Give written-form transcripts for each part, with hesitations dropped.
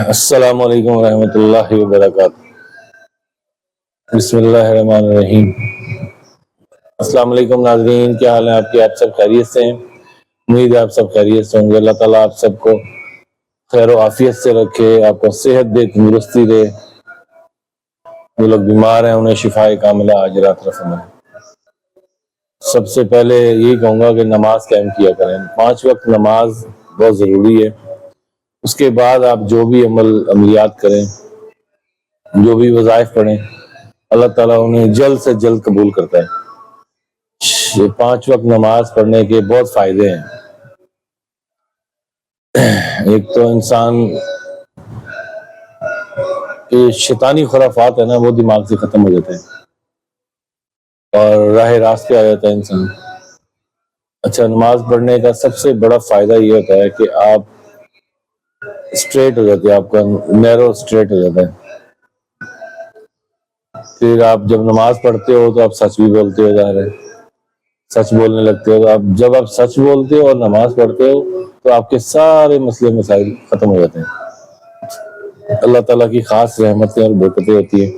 السلام علیکم ورحمۃ اللہ وبرکاتہ۔ بسم اللہ الرحمن الرحیم۔ السلام علیکم ناظرین، کیا حال ہے آپ کے؟ آپ سب خیریت سے ہیں؟ امید ہے آپ سب خیریت سے ہوں گے۔ اللہ تعالیٰ آپ سب کو خیر و عافیت سے رکھے، آپ کو صحت دے، تندرستی دے۔ جو لوگ بیمار ہیں انہیں شفائے کاملہ عاجلہ عطا فرمائے۔ سب سے پہلے یہی کہوں گا کہ نماز قائم کیا کریں۔ 5 وقت نماز بہت ضروری ہے۔ اس کے بعد آپ جو بھی عملیات کریں، جو بھی وظائف پڑھیں، اللہ تعالیٰ انہیں جلد سے جلد قبول کرتا ہے۔ 5 وقت نماز پڑھنے کے بہت فائدے ہیں۔ ایک تو انسان کے شیطانی خرافات ہے نا، وہ دماغ سے ختم ہو جاتے ہیں اور راہ راست پہ آ جاتا ہے انسان۔ اچھا، نماز پڑھنے کا سب سے بڑا فائدہ یہ ہوتا ہے کہ آپ اسٹریٹ ہو جاتے ہیں، آپ کا نیرو اسٹریٹ ہو جاتا ہے۔ پھر آپ جب نماز پڑھتے ہو تو آپ سچ بھی بولتے ہو، ظاہر ہے سچ بولنے لگتے ہو۔ جب آپ سچ بولتے ہو اور نماز پڑھتے ہو تو آپ کے سارے مسئلے مسائل ختم ہو جاتے ہیں۔ اللہ تعالیٰ کی خاص رحمتیں اور برکتیں ہوتی ہیں۔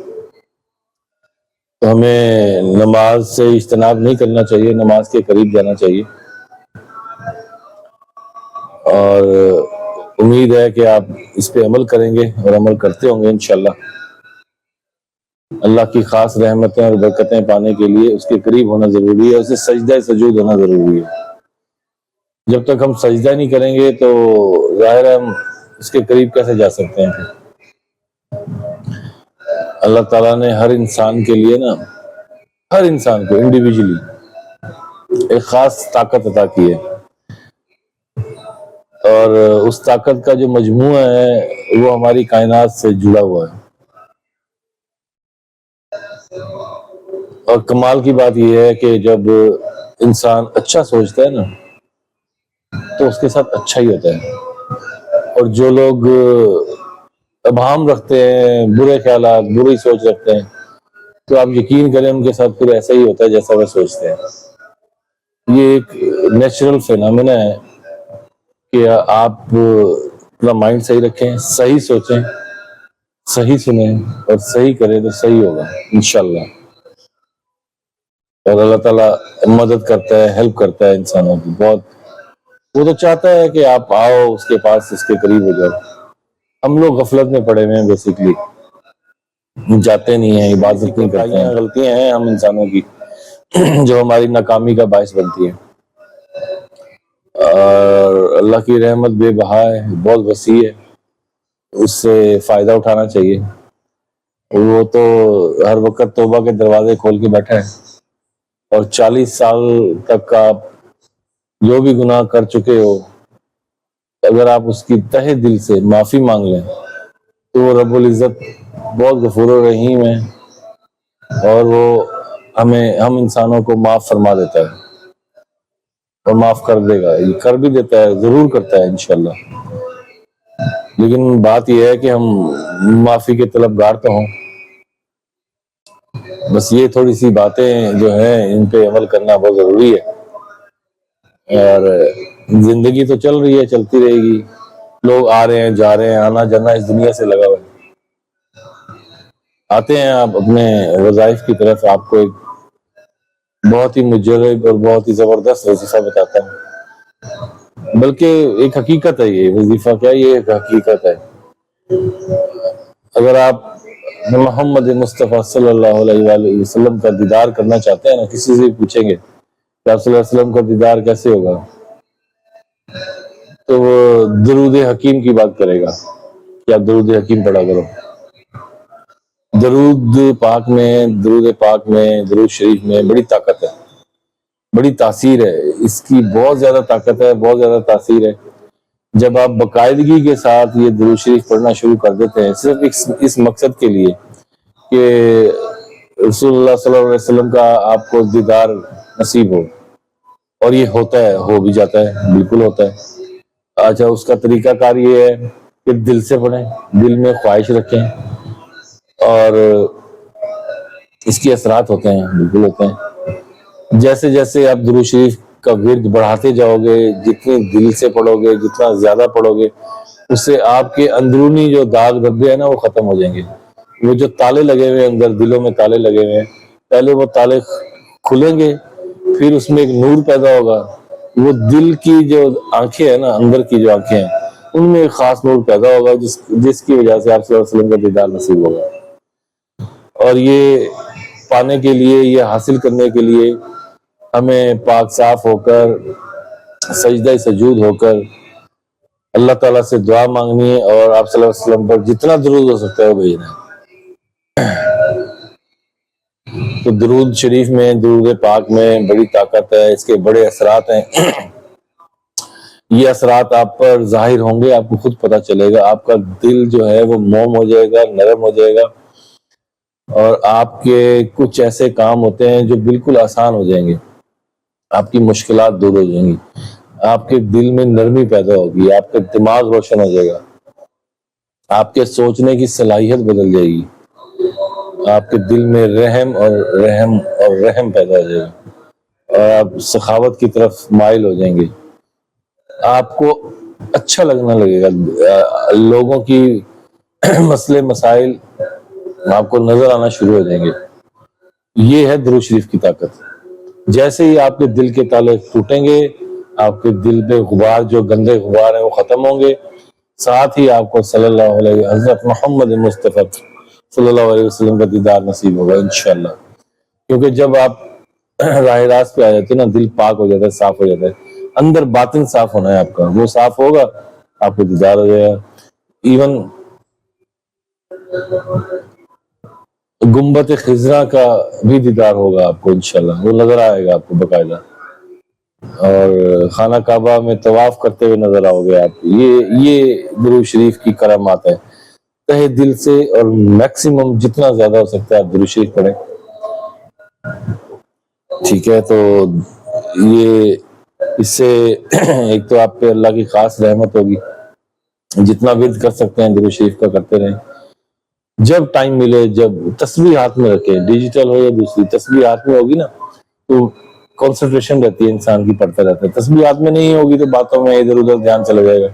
تو ہمیں نماز سے اجتناب نہیں کرنا چاہیے، نماز کے قریب جانا چاہیے۔ اور امید ہے کہ آپ اس پہ عمل کریں گے اور عمل کرتے ہوں گے انشاءاللہ۔ اللہ کی خاص رحمتیں اور برکتیں پانے کے لیے اس کے قریب ہونا ضروری ہے، اسے سجدہ سجود ہونا ضروری ہے۔ جب تک ہم سجدہ نہیں کریں گے تو ظاہر ہے ہم اس کے قریب کیسے جا سکتے ہیں۔ اللہ تعالیٰ نے ہر انسان کے لیے نا، ہر انسان کو انڈیویجلی ایک خاص طاقت عطا کی ہے، اور اس طاقت کا جو مجموعہ ہے وہ ہماری کائنات سے جڑا ہوا ہے۔ اور کمال کی بات یہ ہے کہ جب انسان اچھا سوچتا ہے نا تو اس کے ساتھ اچھا ہی ہوتا ہے، اور جو لوگ ابہام رکھتے ہیں، برے خیالات، بری سوچ رکھتے ہیں، تو آپ یقین کریں ان کے ساتھ پھر ایسا ہی ہوتا ہے جیسا وہ سوچتے ہیں۔ یہ ایک نیچرل فینامنا ہے کہ آپ اپنا مائنڈ صحیح رکھیں، صحیح سوچیں، صحیح سنیں اور صحیح کریں تو صحیح ہوگا انشاءاللہ۔ اور اللہ تعالیٰ مدد کرتا ہے، ہیلپ کرتا ہے انسانوں کی بہت۔ وہ تو چاہتا ہے کہ آپ آؤ اس کے پاس، اس کے قریب ہو جاؤ۔ ہم لوگ غفلت میں پڑے ہوئے ہیں، بیسیکلی جاتے نہیں ہیں، عبادت نہیں کرتے ہیں۔ غلطیاں ہیں ہم انسانوں کی جو ہماری ناکامی کا باعث بنتی ہے۔ اور اللہ کی رحمت بے بہا ہے، بہت وسیع ہے، اس سے فائدہ اٹھانا چاہیے۔ وہ تو ہر وقت توبہ کے دروازے کھول کے بیٹھا ہے، اور 40 سال تک آپ جو بھی گناہ کر چکے ہو، اگر آپ اس کی تہہ دل سے معافی مانگ لیں تو وہ رب العزت بہت غفور الرحیم ہے، اور وہ ہم انسانوں کو معاف فرما دیتا ہے اور معاف کر دے گا، یہ کر بھی دیتا ہے، ضرور کرتا ہے انشاءاللہ۔ لیکن بات یہ ہے کہ ہم معافی کے طلبگار تو ہوں۔ بس یہ تھوڑی سی باتیں جو ہیں ان پہ عمل کرنا بہت ضروری ہے۔ اور زندگی تو چل رہی ہے، چلتی رہے گی، لوگ آ رہے ہیں جا رہے ہیں، آنا جانا اس دنیا سے لگا ہوا ہے۔ آتے ہیں آپ اپنے وظائف کی طرف، آپ کو ایک بہت ہی مجرب اور بہت ہی زبردست وظیفہ بتاتا ہوں، بلکہ ایک حقیقت ہے۔ یہ وظیفہ کیا، یہ ایک حقیقت ہے۔ اگر آپ محمد مصطفیٰ صلی اللہ علیہ وآلہ وسلم کا دیدار کرنا چاہتے ہیں نا، کسی سے پوچھیں گے کہ آپ صلی اللہ علیہ وسلم کا دیدار کیسے ہوگا، تو وہ درود حکیم کی بات کرے گا کہ آپ درود حکیم پڑھا کرو۔ درود پاک میں، درود شریف میں بڑی طاقت ہے، بڑی تاثیر ہے، اس کی بہت زیادہ طاقت ہے، بہت زیادہ تاثیر ہے۔ جب آپ باقاعدگی کے ساتھ یہ درود شریف پڑھنا شروع کر دیتے ہیں صرف اس مقصد کے لیے کہ رسول اللہ صلی اللہ علیہ وسلم کا آپ کو دیدار نصیب ہو، اور یہ ہوتا ہے، ہو بھی جاتا ہے، بالکل ہوتا ہے۔ اچھا، اس کا طریقہ کار یہ ہے کہ دل سے پڑھیں، دل میں خواہش رکھیں، اور اس کے اثرات ہوتے ہیں، بالکل ہوتے ہیں۔ جیسے جیسے آپ درود شریف کا ورد بڑھاتے جاؤ گے، جتنی دل سے پڑھو گے، جتنا زیادہ پڑھو گے، اس سے آپ کے اندرونی جو داغ دھبے ہیں نا وہ ختم ہو جائیں گے. وہ جو تالے لگے ہوئے اندر دلوں میں تالے لگے ہوئے ہیں، پہلے وہ تالے کھلیں گے، پھر اس میں ایک نور پیدا ہوگا. وہ دل کی جو آنکھیں ہیں نا، اندر کی جو آنکھیں ہیں، ان میں ایک خاص نور پیدا ہوگا جس کی وجہ سے آپ صلی اللہ علیہ وسلم کا دیدار نصیب ہوگا. اور یہ پانے کے لیے، یہ حاصل کرنے کے لیے ہمیں پاک صاف ہو کر، سجدہ سجود ہو کر اللہ تعالیٰ سے دعا مانگنی ہے، اور آپ صلی اللہ علیہ وسلم پر جتنا درود ہو سکتا ہے وہ بھیجنا ہے. تو درود شریف میں، درود پاک میں بڑی طاقت ہے، اس کے بڑے اثرات ہیں. یہ اثرات آپ پر ظاہر ہوں گے، آپ کو خود پتہ چلے گا. آپ کا دل جو ہے وہ موم ہو جائے گا، نرم ہو جائے گا، اور آپ کے کچھ ایسے کام ہوتے ہیں جو بالکل آسان ہو جائیں گے. آپ کی مشکلات دور ہو جائیں گی، آپ کے دل میں نرمی پیدا ہوگی، آپ کا دماغ روشن ہو جائے گا، آپ کے سوچنے کی صلاحیت بدل جائے گی، آپ کے دل میں رحم پیدا ہو جائے گا، اور آپ سخاوت کی طرف مائل ہو جائیں گے. آپ کو اچھا لگنا لگے گا، لوگوں کی مسئلے مسائل آپ کو نظر آنا شروع ہو جائیں گے. یہ ہے درود شریف کی طاقت. جیسے ہی آپ کے دل کے تالے ٹوٹیں گے، آپ کے دل پہ غبار، جو گندے غبار ہیں وہ ختم ہوں گے. ساتھ ہی آپ کو صلی اللہ علیہ حضرت محمد مصطفیٰ صلی اللہ علیہ وسلم کا دیدار نصیب ہوگا انشاءاللہ. کیونکہ جب آپ راہ راست پہ آ جاتے ہیں نا، دل پاک ہو جاتا ہے، صاف ہو جاتا ہے. اندر باطن صاف ہونا ہے آپ کا، وہ صاف ہوگا، آپ کو دیدار ہو جائے گا. ایون گنبد خضرا کا بھی دیدار ہوگا آپ کو انشاءاللہ، وہ نظر آئے گا آپ کو باقاعدہ. اور خانہ کعبہ میں طواف کرتے ہوئے نظر آؤ گے آپ. یہ درود شریف کی کرامات ہے. تہہ دل سے اور میکسیمم جتنا زیادہ ہو سکتا ہے آپ درود شریف پڑھیں. ٹھیک ہے، تو یہ اس سے ایک تو آپ پہ اللہ کی خاص رحمت ہوگی. جتنا ورد کر سکتے ہیں درود شریف کا کرتے رہیں. جب ٹائم ملے، جب تسبیح ہاتھ میں رکھیں، ڈیجیٹل ہو یا دوسری، تسبیح ہاتھ میں ہوگی نا تو کنسنٹریشن رہتی ہے انسان کی، پڑھتا رہتا ہے. تسبیح ہاتھ میں نہیں ہوگی تو باتوں میں ادھر ادھر دھیان چلا جائے گا.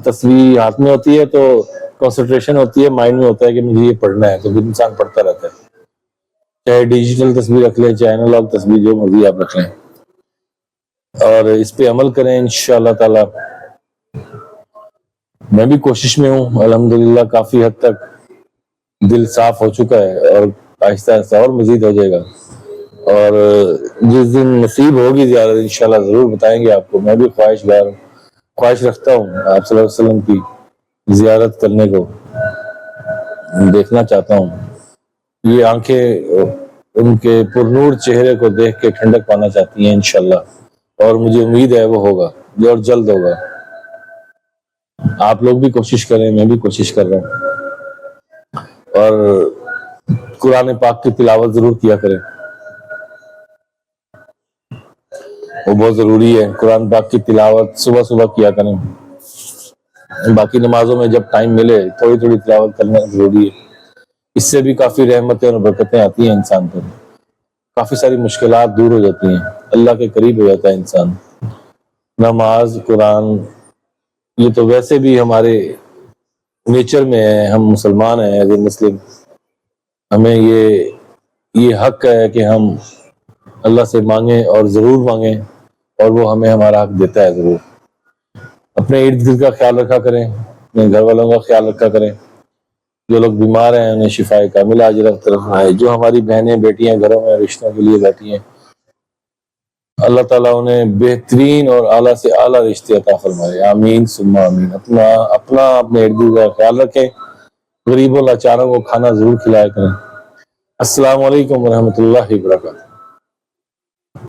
تسبیح ہاتھ میں ہوتی ہے تو کنسنٹریشن ہوتی ہے، مائنڈ میں ہوتا ہے کہ مجھے یہ پڑھنا ہے، تو پھر انسان پڑھتا رہتا ہے. چاہے ڈیجیٹل تسبیح رکھ لیں، چاہے انالوگ تسبیح، جو مرضی آپ رکھ لیں، اور اس پہ عمل کریں انشاءاللہ تعالی. میں بھی کوشش میں ہوں، الحمدللہ کافی حد تک دل صاف ہو چکا ہے، اور آہستہ آہستہ اور مزید ہو جائے گا. اور جس دن نصیب ہوگی زیارت انشاءاللہ ضرور بتائیں گے آپ کو. میں بھی خواہش رکھتا ہوں آپ صلی اللہ علیہ وسلم کی زیارت کرنے کو، دیکھنا چاہتا ہوں. یہ آنکھیں ان کے پرنور چہرے کو دیکھ کے ٹھنڈک پانا چاہتی ہیں انشاءاللہ، اور مجھے امید ہے وہ ہوگا، اور جلد ہوگا. آپ لوگ بھی کوشش کریں، میں بھی کوشش کر رہا ہوں. اور قرآن پاک کی تلاوت ضرور کیا کریں، وہ بہت ضروری ہے. قرآن پاک کی تلاوت صبح صبح کیا کریں. باقی نمازوں میں جب ٹائم ملے تھوڑی تھوڑی تلاوت کرنا ضروری ہے. اس سے بھی کافی رحمتیں اور برکتیں آتی ہیں انسان پر. کافی ساری مشکلات دور ہو جاتی ہیں، اللہ کے قریب ہو جاتا ہے انسان. نماز، قرآن، یہ تو ویسے بھی ہمارے نیچر میں ہے. ہم مسلمان ہیں، ایز اے مسلم ہمیں یہ حق ہے کہ ہم اللہ سے مانگیں، اور ضرور مانگیں، اور وہ ہمیں ہمارا حق دیتا ہے ضرور. اپنے ارد گرد کا خیال رکھا کریں، اپنے گھر والوں کا خیال رکھا کریں. جو لوگ بیمار ہیں انہیں شفائے کاملہ عاجلہ طرف آئے. جو ہماری بہنیں بیٹیاں گھروں میں رشتوں کے لیے بیٹھی ہیں، اللہ تعالیٰ انہیں بہترین اور اعلیٰ سے اعلیٰ رشتے عطا فرمائے. آمین ثم آمین. اپنے ارد گرد کا خیال رکھیں، غریبوں لاچاروں کو کھانا ضرور کھلایا کریں. السلام علیکم ورحمۃ اللہ وبرکاتہ.